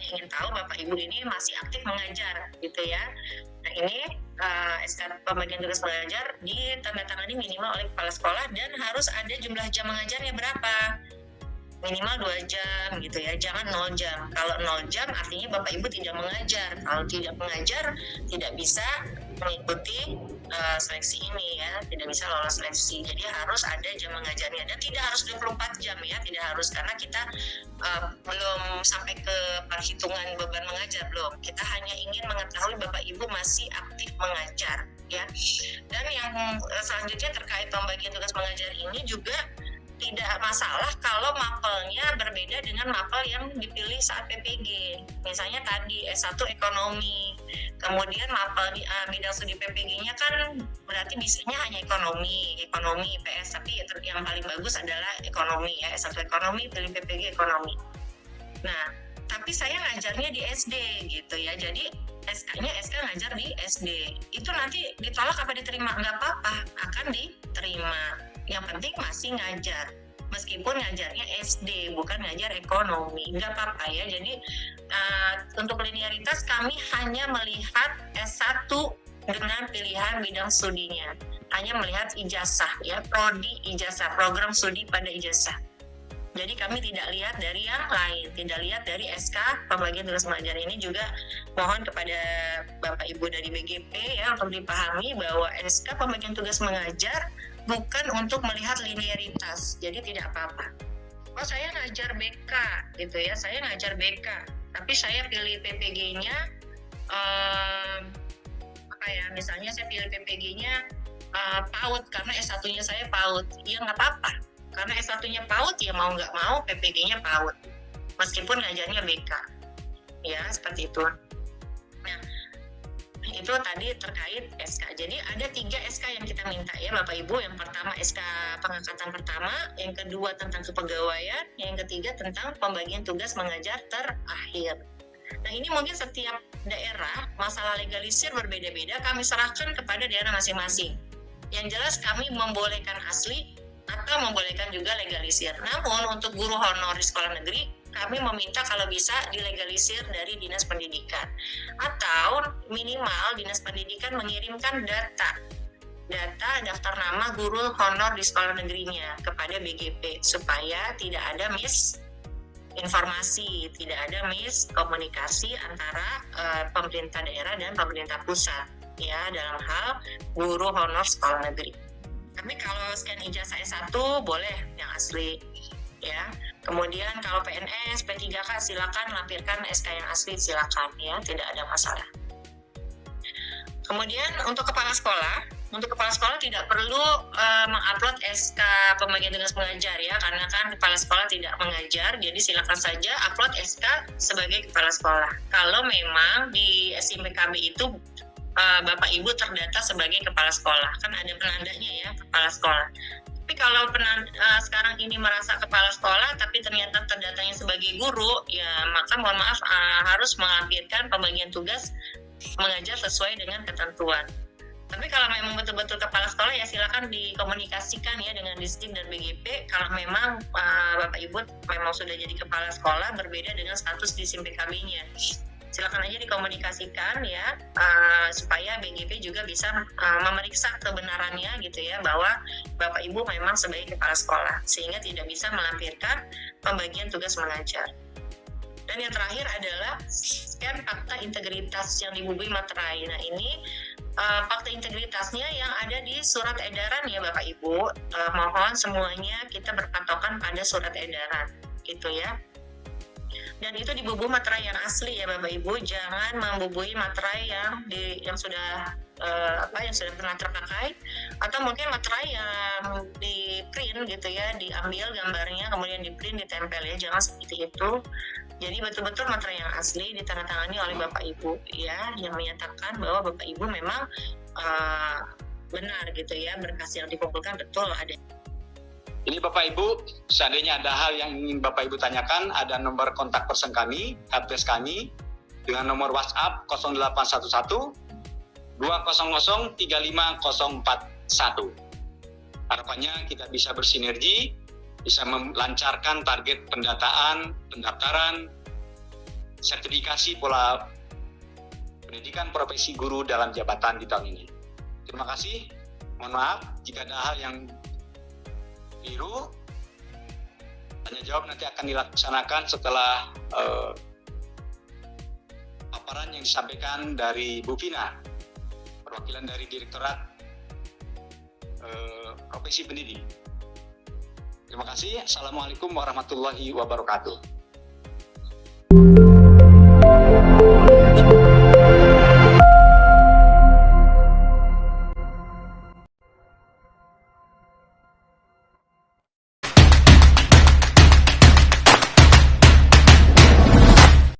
ingin tahu Bapak Ibu ini masih aktif mengajar gitu ya. Nah ini SK pembagian tugas mengajar ditandatangani minimal oleh kepala sekolah dan harus ada jumlah jam mengajarnya berapa. Minimal 2 jam gitu ya, jangan 0 jam. Kalau 0 jam artinya Bapak Ibu tidak mengajar. Kalau tidak mengajar, tidak bisa mengikuti seleksi ini ya, tidak bisa lolos seleksi. Jadi harus ada jam mengajarnya dan tidak harus 24 jam ya, tidak harus, karena kita belum sampai ke perhitungan beban mengajar, belum. Kita hanya ingin mengetahui Bapak Ibu masih aktif mengajar ya. Dan yang selanjutnya terkait pembagian tugas mengajar ini juga tidak masalah kalau mapelnya berbeda dengan mapel yang dipilih saat PPG. Misalnya tadi S1 ekonomi, kemudian mapel di bidang studi PPG-nya kan berarti bisanya hanya ekonomi IPS, tapi yang paling bagus adalah ekonomi ya, S1 ekonomi, pilih PPG ekonomi. Nah, tapi saya ngajarnya di SD gitu ya, jadi SK-nya SK ngajar di SD. Itu nanti ditolak apa diterima? Nggak apa-apa, akan diterima. Yang penting masih ngajar, meskipun ngajarnya SD bukan ngajar ekonomi, nggak apa-apa ya. Jadi untuk linearitas kami hanya melihat S1 dengan pilihan bidang studinya, hanya melihat ijazah ya, prodi ijazah, program studi pada ijazah. Jadi kami tidak lihat dari yang lain, tidak lihat dari SK pembagian tugas mengajar. Ini juga mohon kepada Bapak Ibu dari BGP ya untuk dipahami bahwa SK pembagian tugas mengajar bukan untuk melihat linearitas, jadi tidak apa-apa. Oh saya ngajar BK gitu ya, saya ngajar BK, tapi saya pilih PPG-nya misalnya saya pilih PPG-nya PAUD karena S1-nya saya PAUD, ya nggak apa-apa. Karena S1-nya PAUD ya mau nggak mau PPG-nya PAUD, meskipun ngajarnya BK, ya seperti itu. Nah, itu tadi terkait SK. Jadi ada 3 SK yang kita minta ya Bapak Ibu. Yang pertama SK pengangkatan pertama, yang kedua tentang kepegawaian, yang ketiga tentang pembagian tugas mengajar terakhir. Nah ini mungkin setiap daerah masalah legalisir berbeda-beda, kami serahkan kepada daerah masing-masing. Yang jelas kami membolehkan asli atau membolehkan juga legalisir. Namun untuk guru honor di sekolah negeri, kami meminta kalau bisa dilegalisir dari Dinas Pendidikan, atau minimal Dinas Pendidikan mengirimkan data daftar nama guru honor di sekolah negerinya kepada BGP supaya tidak ada misinformasi, tidak ada miskomunikasi antara pemerintah daerah dan pemerintah pusat ya dalam hal guru honor sekolah negeri. Tapi kalau scan ijazah S1 boleh yang asli ya. Kemudian kalau PNS, P3K silakan lampirkan SK yang asli, silakan ya, tidak ada masalah. Kemudian untuk kepala sekolah tidak perlu mengupload SK pembagian tugas mengajar ya, karena kan kepala sekolah tidak mengajar, jadi silakan saja upload SK sebagai kepala sekolah. Kalau memang di SIMPKB itu Bapak Ibu terdata sebagai kepala sekolah, kan ada penandanya ya, kepala sekolah. Tapi kalau sekarang ini merasa kepala sekolah tapi ternyata terdatanya sebagai guru, ya maka mohon maaf harus melampirkan pembagian tugas mengajar sesuai dengan ketentuan. Tapi kalau memang betul-betul kepala sekolah ya silakan dikomunikasikan ya dengan Disdik dan BGP. Kalau memang Bapak Ibu memang sudah jadi kepala sekolah berbeda dengan status di SIMPKB-nya. Silakan aja dikomunikasikan ya supaya BGP juga bisa memeriksa kebenarannya gitu ya, bahwa Bapak Ibu memang sebagai kepala sekolah sehingga tidak bisa melampirkan pembagian tugas mengajar. Dan yang terakhir adalah scan fakta integritas yang dibubuhi materai. Nah ini fakta integritasnya yang ada di surat edaran ya Bapak Ibu. Mohon semuanya kita berpatokan pada surat edaran gitu ya. Dan itu dibubuh materai yang asli ya Bapak Ibu, jangan membubuhi materai yang sudah yang sudah pernah terpakai, atau mungkin materai yang di print gitu ya, diambil gambarnya kemudian di print ditempel ya, jangan seperti itu. Jadi betul-betul materai yang asli ditandatangani oleh Bapak Ibu ya, yang menyatakan bahwa Bapak Ibu memang benar gitu ya, berkas yang dikumpulkan betul ada. Ini Bapak Ibu, seandainya ada hal yang ingin Bapak Ibu tanyakan, ada nomor kontak person kami, helpdesk kami, dengan nomor WhatsApp 0811 200 35041. Harapannya kita bisa bersinergi, bisa melancarkan target pendataan, pendaftaran, sertifikasi pola pendidikan profesi guru dalam jabatan di tahun ini. Terima kasih. Mohon maaf jika ada hal yang keliru. Tanya jawab nanti akan dilaksanakan setelah paparan yang disampaikan dari Bu Vina, perwakilan dari Direktorat Profesi Pendidik. Terima kasih. Assalamualaikum warahmatullahi wabarakatuh.